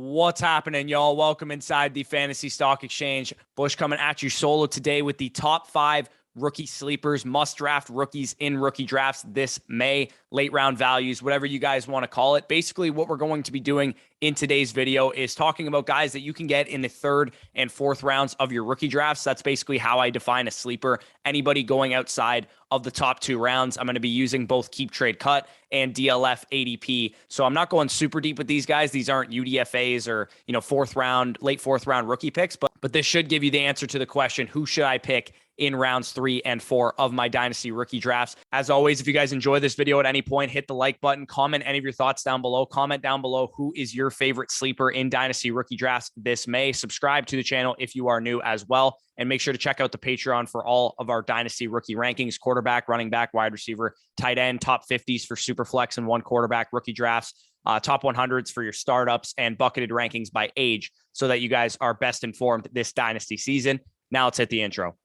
What's happening, y'all? Welcome inside the Fantasy Stock Exchange. Bush coming at you solo today with the top 5 rookie sleepers, must draft rookies in rookie drafts this May, late round values, whatever you guys want to call it. Basically, what we're going to be doing in today's video is talking about guys that you can get in the 3rd and 4th rounds of your rookie drafts. That's basically how I define a sleeper. Anybody going outside of the top 2 rounds. I'm going to be using both Keep Trade Cut and DLF ADP. So I'm not going super deep with these guys. These aren't UDFAs or, late 4th round rookie picks, but this should give you the answer to the question, who should I pick in rounds 3 and 4 of my Dynasty rookie drafts. As always, if you guys enjoy this video at any point, hit the like button, comment any of your thoughts down below, comment down below who is your favorite sleeper in Dynasty rookie drafts this May. Subscribe to the channel if you are new as well. And make sure to check out the Patreon for all of our Dynasty rookie rankings, quarterback, running back, wide receiver, tight end, top 50s for super flex and 1 quarterback rookie drafts, top 100s for your startups, and bucketed rankings by age so that you guys are best informed this Dynasty season. Now let's hit the intro.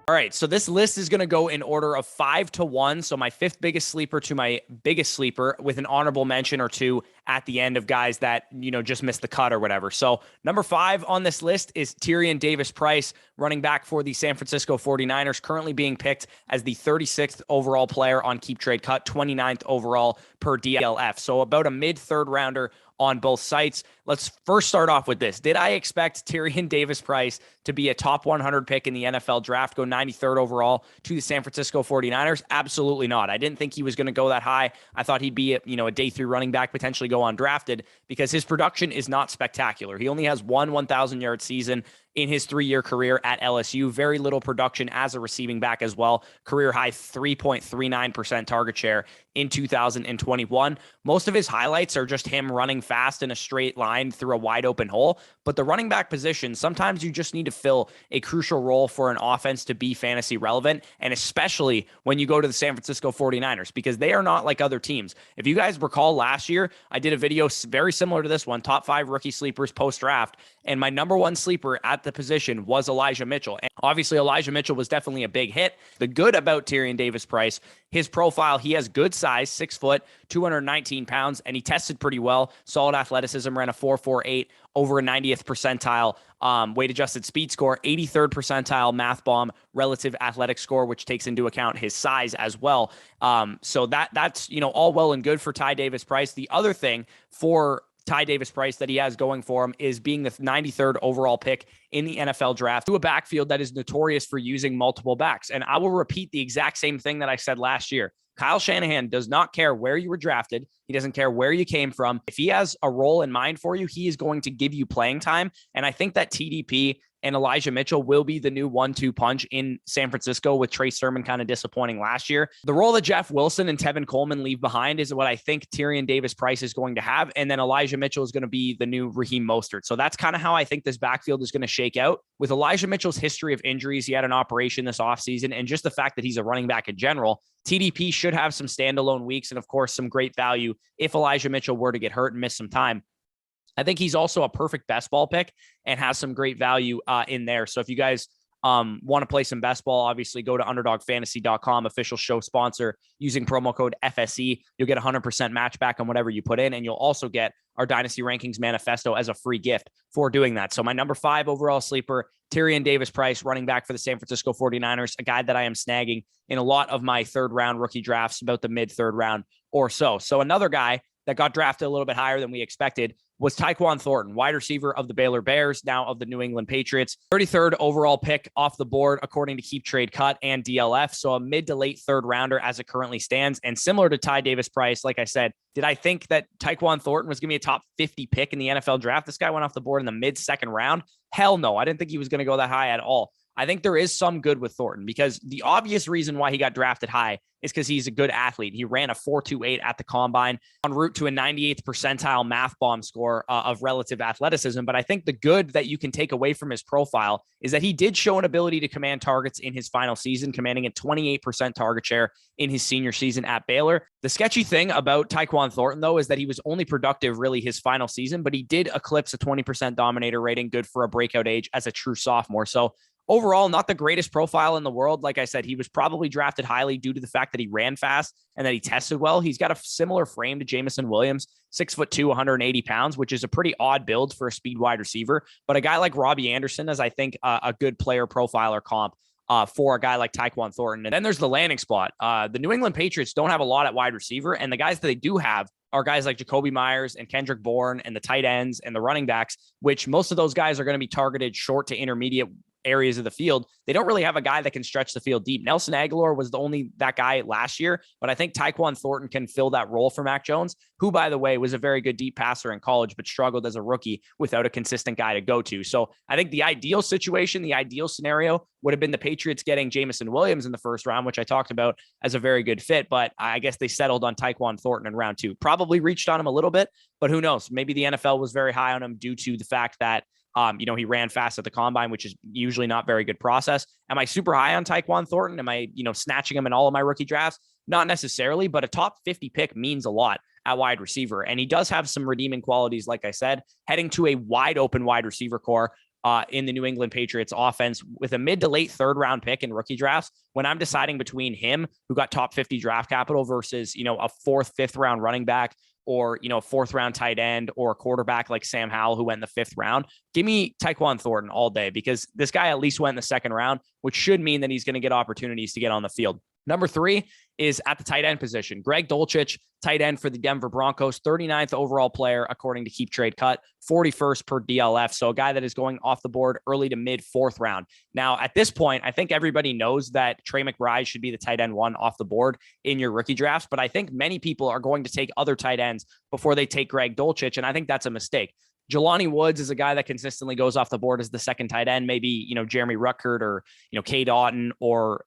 All right, so this list is going to go in order of 5 to 1. So my 5th biggest sleeper to my biggest sleeper, with an honorable mention or 2 at the end of guys that, just missed the cut or whatever. So number 5 on this list is Tyrion Davis Price, running back for the San Francisco 49ers, currently being picked as the 36th overall player on Keep Trade Cut, 29th overall per DLF. So about a mid-3rd rounder on both sites. Let's first start off with this. Did I expect Tyrion Davis Price to be a top 100 pick in the NFL draft, go 93rd overall to the San Francisco 49ers? Absolutely not. I didn't think he was going to go that high. I thought he'd be a day 3 running back, potentially go undrafted, because his production is not spectacular. He only has one 1,000-yard season in his 3-year career at LSU. Very little production as a receiving back as well. Career high 3.39% target share in 2021. Most of his highlights are just him running fast in a straight line through a wide open hole. But the running back position, sometimes you just need to fill a crucial role for an offense to be fantasy relevant. And especially when you go to the San Francisco 49ers, because they are not like other teams. If you guys recall last year, I did a video very similar to this one, top 5 rookie sleepers post-draft. And my number 1 sleeper at the position was Elijah Mitchell. And obviously, Elijah Mitchell was definitely a big hit. The good about Tyrion Davis Price, his profile, he has good size, 6 foot, 219 pounds, and he tested pretty well. Solid athleticism, ran a 4.48 over a 90th percentile weight adjusted speed score, 83rd percentile math bomb relative athletic score, which takes into account his size as well. So that's all well and good for Ty Davis Price. The other thing for Ty Davis Price that he has going for him is being the 93rd overall pick in the NFL draft to a backfield that is notorious for using multiple backs. And I will repeat the exact same thing that I said last year. Kyle Shanahan does not care where you were drafted. He doesn't care where you came from. If he has a role in mind for you, he is going to give you playing time. And I think that TDP and Elijah Mitchell will be the new 1-2 punch in San Francisco, with Trey Sermon kind of disappointing last year. The role that Jeff Wilson and Tevin Coleman leave behind is what I think Tyrion Davis Price is going to have. And then Elijah Mitchell is going to be the new Raheem Mostert. So that's kind of how I think this backfield is going to shake out. With Elijah Mitchell's history of injuries, he had an operation this offseason, and just the fact that he's a running back in general, TDP should have some standalone weeks and, of course, some great value if Elijah Mitchell were to get hurt and miss some time. I think he's also a perfect best ball pick and has some great value in there. So if you guys want to play some best ball, obviously go to underdogfantasy.com, official show sponsor, using promo code FSE. You'll get 100% match back on whatever you put in. And you'll also get our Dynasty Rankings Manifesto as a free gift for doing that. So my number 5 overall sleeper, Tyrion Davis Price, running back for the San Francisco 49ers, a guy that I am snagging in a lot of my 3rd round rookie drafts, about the mid-3rd round or so. So another guy that got drafted a little bit higher than we expected was Tyquan Thornton, wide receiver of the Baylor Bears, now of the New England Patriots. 33rd overall pick off the board, according to Keep Trade Cut and DLF. So a mid to late 3rd rounder as it currently stands. And similar to Ty Davis Price, like I said, did I think that Tyquan Thornton was going to be a top 50 pick in the NFL draft? This guy went off the board in the mid 2nd round. Hell no. I didn't think he was going to go that high at all. I think there is some good with Thornton, because the obvious reason why he got drafted high is because he's a good athlete. He ran a 4.28 at the combine, en route to a 98th percentile math bomb score of relative athleticism. But I think the good that you can take away from his profile is that he did show an ability to command targets in his final season, commanding a 28% target share in his senior season at Baylor. The sketchy thing about Tyquan Thornton, though, is that he was only productive really his final season, but he did eclipse a 20% dominator rating, good for a breakout age as a true sophomore. So overall, not the greatest profile in the world. Like I said, he was probably drafted highly due to the fact that he ran fast and that he tested well. He's got a similar frame to Jameson Williams, 6'2", 180 pounds, which is a pretty odd build for a speed wide receiver. But a guy like Robbie Anderson is, I think, a good player profile or comp for a guy like Tyquan Thornton. And then there's the landing spot. The New England Patriots don't have a lot at wide receiver, and the guys that they do have are guys like Jacoby Myers and Kendrick Bourne and the tight ends and the running backs, which most of those guys are going to be targeted short to intermediate areas of the field. They don't really have a guy that can stretch the field deep. Nelson Aguilar was the only that guy last year, but I think Tyquan Thornton can fill that role for Mac Jones, who, by the way, was a very good deep passer in college, but struggled as a rookie without a consistent guy to go to. So I think the ideal situation, the ideal scenario would have been the Patriots getting Jameson Williams in the first round, which I talked about as a very good fit, but I guess they settled on Tyquan Thornton in round 2. Probably reached on him a little bit, but who knows? Maybe the NFL was very high on him due to the fact that he ran fast at the combine, which is usually not very good process. Am I super high on Tyquan Thornton? Am I, snatching him in all of my rookie drafts? Not necessarily, but a top 50 pick means a lot at wide receiver. And he does have some redeeming qualities, like I said, heading to a wide open wide receiver core in the New England Patriots offense with a mid to late third round pick in rookie drafts. When I'm deciding between him, who got top 50 draft capital, versus, a fourth, fifth round running back, or, a fourth round tight end, or a quarterback like Sam Howell, who went in the 5th round, give me Tyquan Thornton all day, because this guy at least went in the 2nd round, which should mean that he's going to get opportunities to get on the field. Number 3 is at the tight end position. Greg Dulcich, tight end for the Denver Broncos, 39th overall player, according to Keep Trade Cut, 41st per DLF. So a guy that is going off the board early to mid 4th round. Now, at this point, I think everybody knows that Trey McBride should be the tight end 1 off the board in your rookie drafts, but I think many people are going to take other tight ends before they take Greg Dulcich, and I think that's a mistake. Jelani Woods is a guy that consistently goes off the board as the 2nd tight end, maybe, Jeremy Ruckert or, Cade Otton or,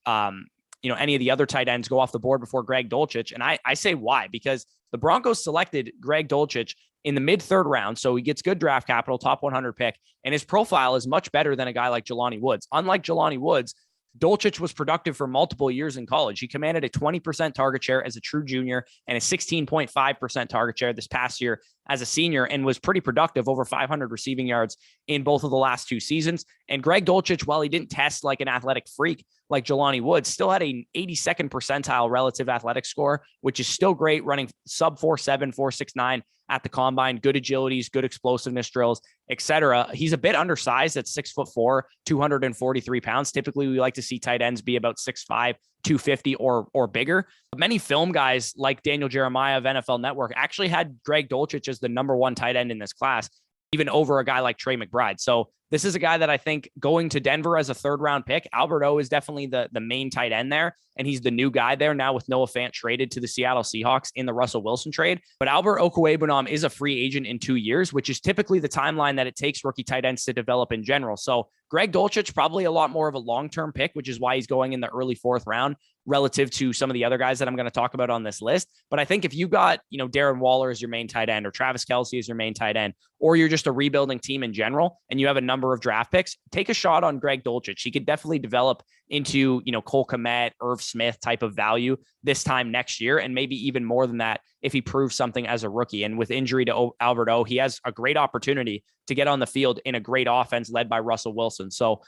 any of the other tight ends go off the board before Greg Dulcich. And I say why? Because the Broncos selected Greg Dulcich in the mid 3rd round. So he gets good draft capital, top 100 pick, and his profile is much better than a guy like Jelani Woods. Unlike Jelani Woods, Dulcich was productive for multiple years in college. He commanded a 20% target share as a true junior and a 16.5% target share this past year as a senior, and was pretty productive, over 500 receiving yards in both of the last 2 seasons. And Greg Dulcich, while he didn't test like an athletic freak like Jelani Woods, still had an 82nd percentile relative athletic score, which is still great, running sub 4.7, 4.69 at the combine, good agilities, good explosiveness drills, etc. He's a bit undersized at 6'4", 243 pounds. Typically, we like to see tight ends be about 6'5", 250 or bigger. But many film guys like Daniel Jeremiah of NFL Network actually had Greg Dulcich as the number 1 tight end in this class, even over a guy like Trey McBride. So this is a guy that I think going to Denver as a 3rd round pick, Albert O is definitely the main tight end there. And he's the new guy there now with Noah Fant traded to the Seattle Seahawks in the Russell Wilson trade. But Albert Okwuegbunam is a free agent in 2 years, which is typically the timeline that it takes rookie tight ends to develop in general. So Greg Dulcich, probably a lot more of a long-term pick, which is why he's going in the early 4th round relative to some of the other guys that I'm going to talk about on this list. But I think if you got, Darren Waller as your main tight end, or Travis Kelce as your main tight end, or you're just a rebuilding team in general, and you have a number of draft picks, take a shot on Greg Dulcich. He could definitely develop into, Cole Kmet, Irv Smith type of value this time next year, and maybe even more than that if he proves something as a rookie. And with injury to Albert O, he has a great opportunity to get on the field in a great offense led by Russell Wilson. So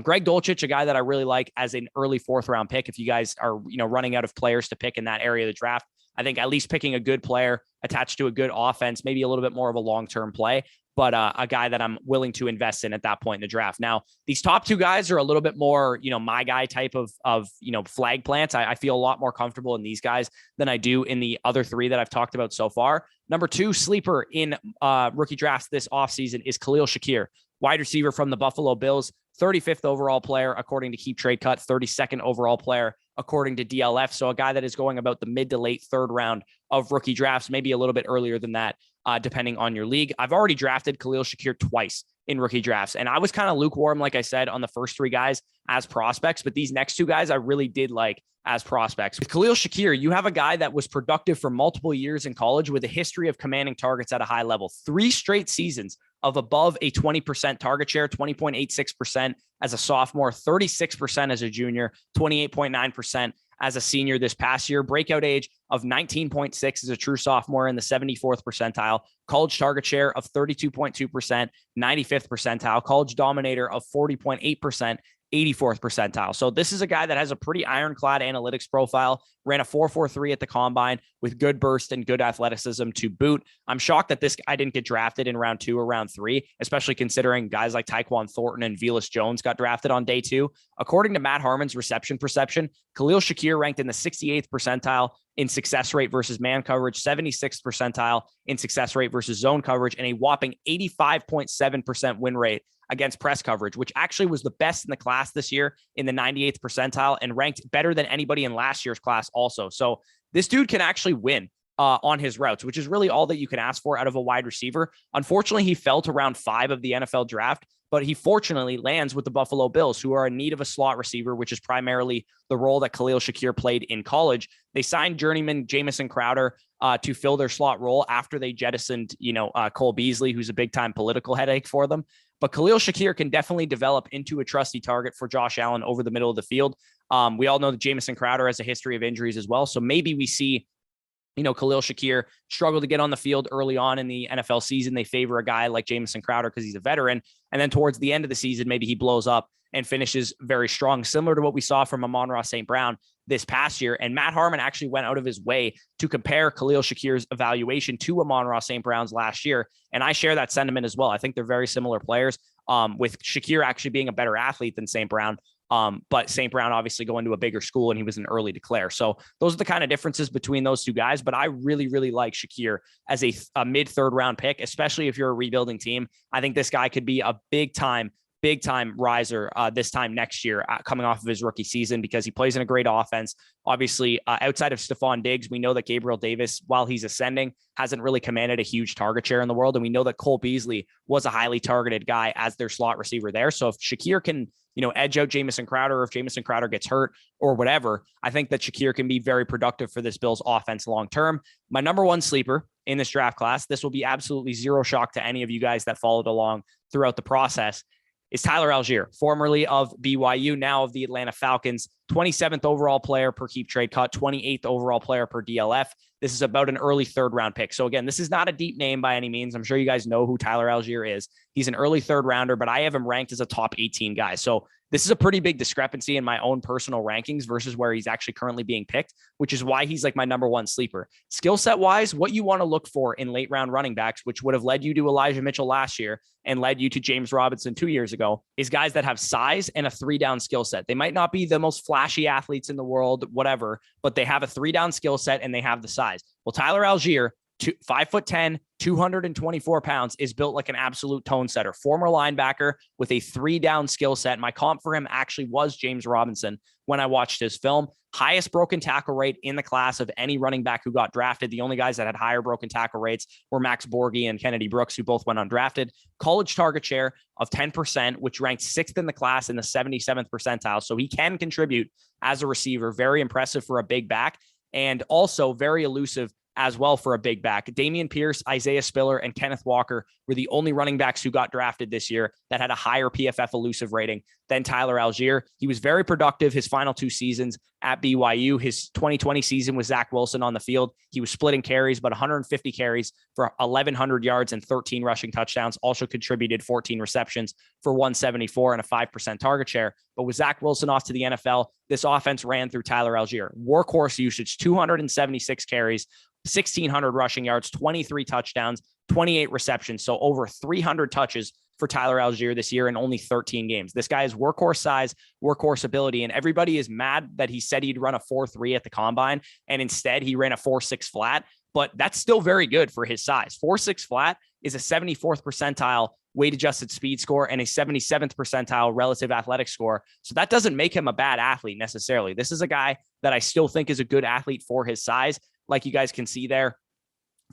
Greg Dulcich, a guy that I really like as an early 4th round pick. If you guys are, running out of players to pick in that area of the draft, I think at least picking a good player attached to a good offense, maybe a little bit more of a long-term play, but a guy that I'm willing to invest in at that point in the draft. Now, these top 2 guys are a little bit more, my guy type of flag plants. I feel a lot more comfortable in these guys than I do in the other 3 that I've talked about so far. Number 2 sleeper in rookie drafts this offseason is Khalil Shakir, wide receiver from the Buffalo Bills, 35th overall player, according to Keep Trade Cut, 32nd overall player, according to DLF. So a guy that is going about the mid to late 3rd round of rookie drafts, maybe a little bit earlier than that, depending on your league. I've already drafted Khalil Shakir twice in rookie drafts, and I was kind of lukewarm, like I said, on the first three guys as prospects, but these next two guys I really did like as prospects. With Khalil Shakir, you have a guy that was productive for multiple years in college with a history of commanding targets at a high level. 3 straight seasons of above a 20% target share, 20.86% as a sophomore, 36% as a junior, 28.9% as a senior this past year. Breakout age of 19.6 as a true sophomore in the 74th percentile. College target share of 32.2%, 95th percentile. College dominator of 40.8%, 84th percentile. So this is a guy that has a pretty ironclad analytics profile, ran a 4.43 at the combine with good burst and good athleticism to boot. I'm shocked that this guy didn't get drafted in round 2 or round 3, especially considering guys like Tyquan Thornton and Velus Jones got drafted on day 2. According to Matt Harmon's reception perception, Khalil Shakir ranked in the 68th percentile in success rate versus man coverage, 76th percentile in success rate versus zone coverage, and a whopping 85.7% win rate against press coverage, which actually was the best in the class this year in the 98th percentile and ranked better than anybody in last year's class also. So this dude can actually win on his routes, which is really all that you can ask for out of a wide receiver. Unfortunately, he fell to round 5 of the NFL draft, but he fortunately lands with the Buffalo Bills, who are in need of a slot receiver, which is primarily the role that Khalil Shakir played in college. They signed journeyman Jamison Crowder to fill their slot role after they jettisoned, Cole Beasley, who's a big time political headache for them. But Khalil Shakir can definitely develop into a trusty target for Josh Allen over the middle of the field. We all know that Jamison Crowder has a history of injuries as well. So maybe we see, Khalil Shakir struggle to get on the field early on in the NFL season. They favor a guy like Jamison Crowder because he's a veteran. And then towards the end of the season, maybe he blows up and finishes very strong, similar to what we saw from Amon-Ra St. Brown this past year. And Matt Harmon actually went out of his way to compare Khalil Shakir's evaluation to Amon-Ra St. Brown's last year. And I share that sentiment as well. I think they're very similar players, with Shakir actually being a better athlete than St. Brown. But St. Brown obviously going to a bigger school and he was an early declare. So those are the kind of differences between those two guys. But I really, really like Shakir as a mid 3rd round pick, especially if you're a rebuilding team. I think this guy could be a big time riser this time next year, coming off of his rookie season, because he plays in a great offense. Obviously, outside of Stephon Diggs, we know that Gabriel Davis, while he's ascending, hasn't really commanded a huge target share in the world. And we know that Cole Beasley was a highly targeted guy as their slot receiver there. So if Shakir can, edge out Jamison Crowder, or if Jamison Crowder gets hurt or whatever, I think that Shakir can be very productive for this Bills offense long-term. My number 1 sleeper in this draft class, this will be absolutely zero shock to any of you guys that followed along throughout the process, is Tyler Allgeier, formerly of BYU, now of the Atlanta Falcons. 27th overall player per keep trade cut, 28th overall player per DLF. This is about an early 3rd round pick. So again, this is not a deep name by any means. I'm sure you guys know who Tyler Allgeier is. He's an early 3rd rounder, but I have him ranked as a top 18 guy. So this is a pretty big discrepancy in my own personal rankings versus where he's actually currently being picked, which is why he's like my number 1 sleeper. Skill set wise, what you want to look for in late round running backs, which would have led you to Elijah Mitchell last year and led you to James Robinson 2 years ago, is guys that have size and a 3-down skill set. They might not be the most flashy athletes in the world, whatever, but they have a 3-down skill set and they have the size. Well, Tyler Allgeier, 5'10", 224 pounds, is built like an absolute tone setter. Former linebacker with a 3-down skill set. My comp for him actually was James Robinson when I watched his film. Highest broken tackle rate in the class of any running back who got drafted. The only guys that had higher broken tackle rates were Max Borghi and Kennedy Brooks, who both went undrafted. College target share of 10%, which ranked 6th in the class in the 77th percentile. So he can contribute as a receiver. Very impressive for a big back, and also very elusive as well for a big back. Dameon Pierce, Isaiah Spiller, and Kenneth Walker were the only running backs who got drafted this year that had a higher PFF elusive rating than Tyler Allgeier. He was very productive his final 2 seasons at BYU. His 2020 season with Zach Wilson on the field, he was splitting carries, but 150 carries for 1,100 yards and 13 rushing touchdowns. Also contributed 14 receptions for 174 and a 5% target share. But with Zach Wilson off to the NFL, this offense ran through Tyler Allgeier. Workhorse usage, 276 carries, 1,600 rushing yards, 23 touchdowns, 28 receptions. So over 300 touches for Tyler Allgeier this year in only 13 games. This guy is workhorse size, workhorse ability, and everybody is mad that he said he'd run a 4.3 at the combine, and instead he ran a 4.6 flat, but that's still very good for his size. 4.6 flat is a 74th percentile weight adjusted speed score and a 77th percentile relative athletic score. So that doesn't make him a bad athlete necessarily. This is a guy that I still think is a good athlete for his size. like you guys can see there.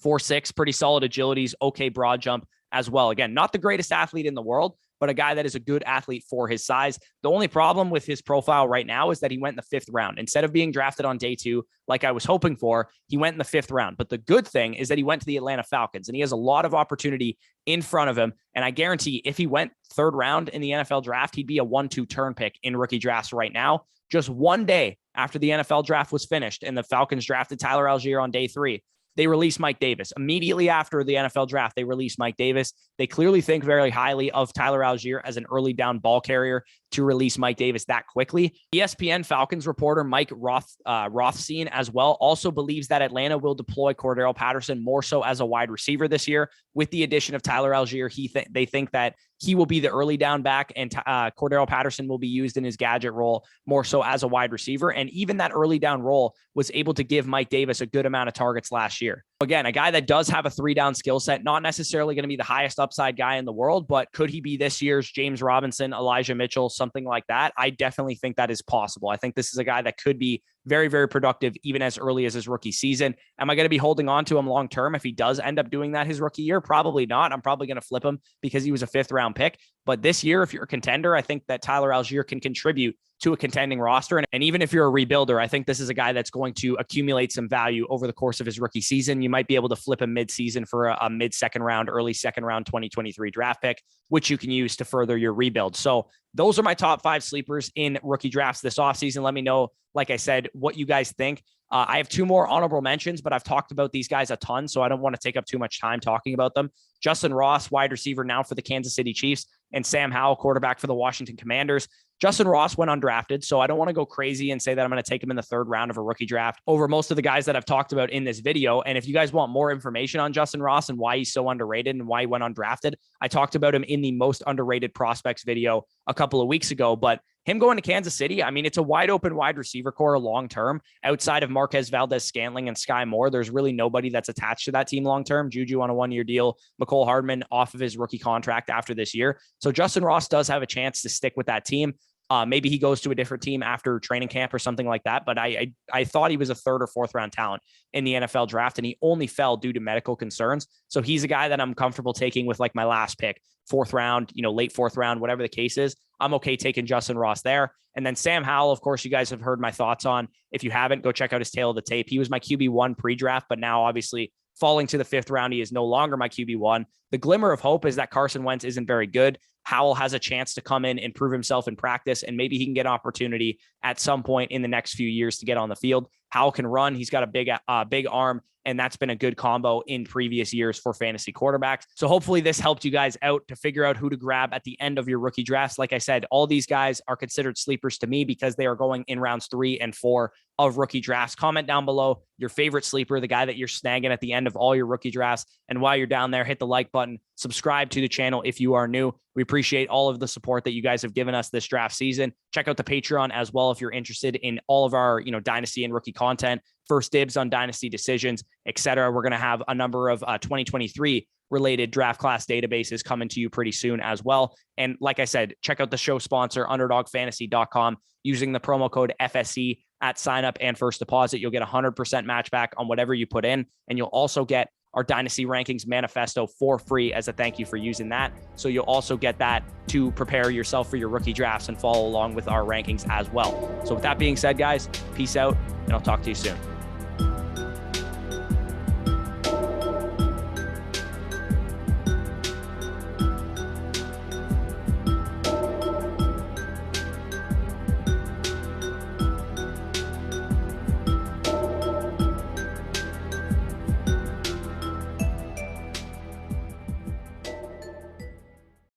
4'6", pretty solid agilities, okay broad jump as well. Again, not the greatest athlete in the world, but a guy that is a good athlete for his size. The only problem with his profile right now is that he went in the 5th round. Instead of being drafted on day 2, like I was hoping for, he went in the 5th round. But the good thing is that he went to the Atlanta Falcons, and he has a lot of opportunity in front of him. And I guarantee if he went 3rd round in the NFL draft, he'd be a 1-2 turn pick in rookie drafts right now. Just one day after the NFL draft was finished and the Falcons drafted Tyler Allgeier on day 3, they released Mike Davis. Immediately after the NFL draft, they released Mike Davis. They clearly think very highly of Tyler Allgeier as an early down ball carrier to release Mike Davis that quickly. ESPN Falcons reporter Mike Rothstein as well also believes that Atlanta will deploy Cordarrelle Patterson more so as a wide receiver this year. With the addition of Tyler Allgeier, they think that he will be the early down back, and Cordarrelle Patterson will be used in his gadget role more so as a wide receiver. And even that early down role was able to give Mike Davis a good amount of targets last year. Again, a guy that does have a 3-down skill set, not necessarily going to be the highest upside guy in the world, but could he be this year's James Robinson, Elijah Mitchell, something like that? I definitely think that is possible. I think this is a guy that could be very, very productive even as early as his rookie season. Am I going to be holding on to him long term if he does end up doing that his rookie year? Probably not. I'm probably going to flip him because he was a 5th round pick. But this year, if you're a contender, I think that Tyler Allgeier can contribute to a contending roster. And even if you're a rebuilder, I think this is a guy that's going to accumulate some value over the course of his rookie season. You might be able to flip him mid-season for a mid-second round, early second round 2023 draft pick, which you can use to further your rebuild. So those are my top 5 sleepers in rookie drafts this offseason. Let me know, like I said, what you guys think. I have 2 more honorable mentions, but I've talked about these guys a ton, so I don't want to take up too much time talking about them. Justin Ross, wide receiver now for the Kansas City Chiefs, and Sam Howell, quarterback for the Washington Commanders. Justin Ross went undrafted, so I don't want to go crazy and say that I'm going to take him in the 3rd round of a rookie draft over most of the guys that I've talked about in this video. And if you guys want more information on Justin Ross and why he's so underrated and why he went undrafted, I talked about him in the most underrated prospects video a couple of weeks ago. But him going to Kansas City, I mean, it's a wide open wide receiver core long-term. Outside of Marquez Valdez-Scantling and Sky Moore, there's really nobody that's attached to that team long-term. Juju on a 1-year deal, McCole Hardman off of his rookie contract after this year. So Justin Ross does have a chance to stick with that team. Maybe he goes to a different team after training camp or something like that. But I thought he was a 3rd or 4th round talent in the NFL draft, and he only fell due to medical concerns. So he's a guy that I'm comfortable taking with like my last pick, 4th round, late 4th round, whatever the case is. I'm okay taking Justin Ross there. And then Sam Howell, of course, you guys have heard my thoughts on. If you haven't, go check out his tail of the tape. He was my QB1 pre-draft, but now obviously falling to the 5th round, he is no longer my QB1. The glimmer of hope is that Carson Wentz isn't very good. Howell has a chance to come in and prove himself in practice, and maybe he can get an opportunity at some point in the next few years to get on the field. Howell can run. He's got a big arm, and that's been a good combo in previous years for fantasy quarterbacks. So hopefully this helped you guys out to figure out who to grab at the end of your rookie drafts. Like I said, all these guys are considered sleepers to me because they are going in rounds 3 and 4 of rookie drafts. Comment down below your favorite sleeper, the guy that you're snagging at the end of all your rookie drafts. And while you're down there, hit the like button, subscribe to the channel if you are new. We appreciate all of the support that you guys have given us this draft season. Check out the Patreon as well if you're interested in all of our, Dynasty and rookie content, first dibs on Dynasty decisions, etc. We're going to have a number of 2023 related draft class databases coming to you pretty soon as well. And like I said, check out the show sponsor, underdogfantasy.com, using the promo code FSE at sign up and first deposit. You'll get 100% match back on whatever you put in. And you'll also get our Dynasty Rankings Manifesto for free as a thank you for using that. So you'll also get that to prepare yourself for your rookie drafts and follow along with our rankings as well. So with that being said, guys, peace out, and I'll talk to you soon.